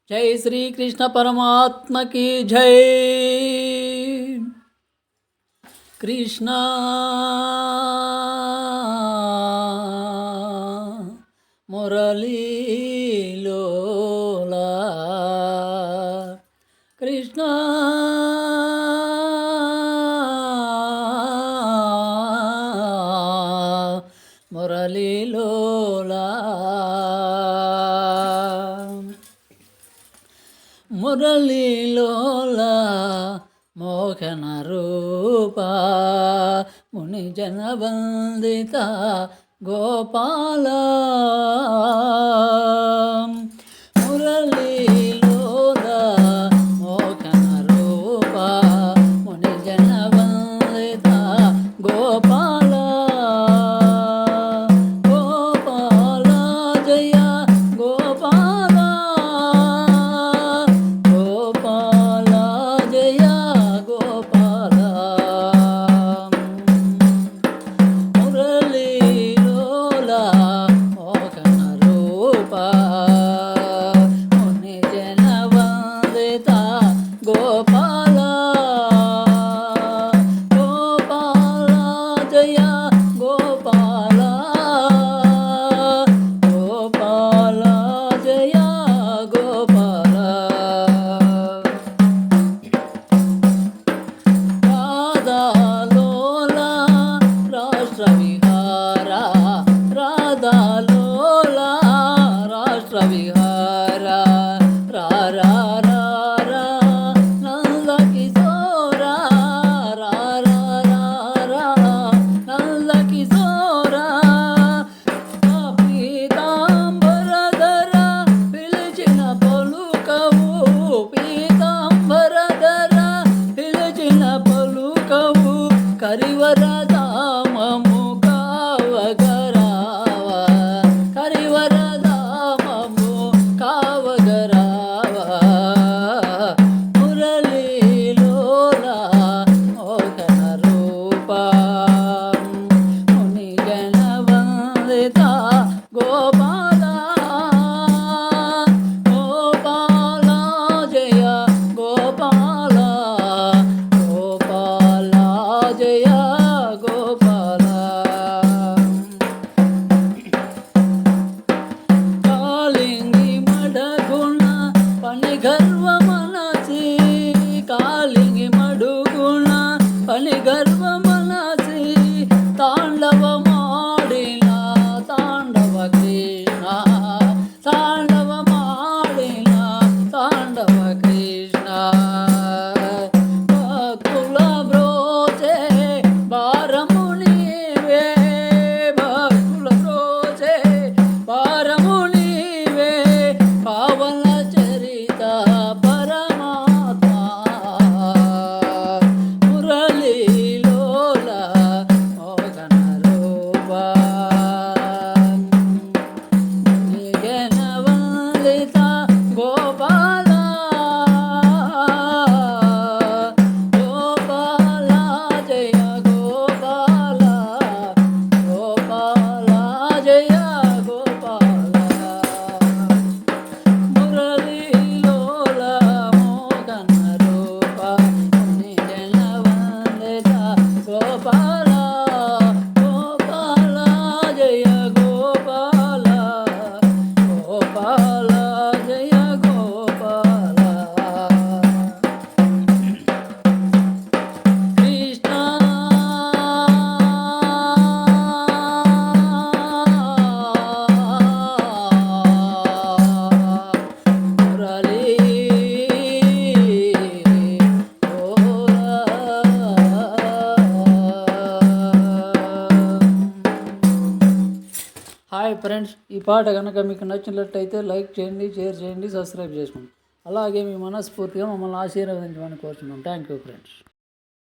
जय श्री कृष्ण परमात्मा की जय। कृष्ण मुरली लोला, कृष्ण मुरली लोला, మురళీలోలా మోహన రూప మునిజన వందిత గోపాల, మురళీలోలా మోహన రూప మునిజన వందిత గోపాల, గోపాల జయ గోపాల, గోపాల గోపాల జయ గోపాల, గోపాల జయ గోపాల, రాధాలోల రాష్ట్ర విహార, రాధాలోల రాష్ట్ర విహార, రారా కరివరదామము కావగరావ, కరివరదామము కావగరావ, మురళీలోలా మోహన రూప మునిజన వందిత గోపాల, గోపాల జయ గోపాల, గోపాల జయ గోపాల, కాళింగి మడగుణ పని గర్వ మనసి, కాళింగి మడుగుణ పని గర్వ మనసి, తాండవ మాడిన తాండవ కృష్ణ, తాండవ మాడిన తాండవ కృష్ణ, భక్తుల బ్రోచే భారము నీవే, భక్తుల బ్రోచే భారము నీవే, పావన చరిత పరమాత్మ, మురళీలోలా మోహన రూప మునిజన వందిత గోపాల, గోపాల జయ గోపాల, గోపాల జయ గోపాల, మురళీలోలా మోహన రూప మునిజన వందిత గోపాల, గోపాల జయ గోపాల, గోపాల జయ గోపాల, కృష్ణ మురళీ హాయ్ ఫ్రెండ్స్, ఈ పాట కనుక మీకు నచ్చినట్లయితే లైక్ చేయండి, షేర్ చేయండి, సబ్స్క్రైబ్ చేసుకోండి. అలాగే మీ మనస్ఫూర్తిగా మమ్మల్ని ఆశీర్వదించమని కోరుతున్నాం. Thank you friends.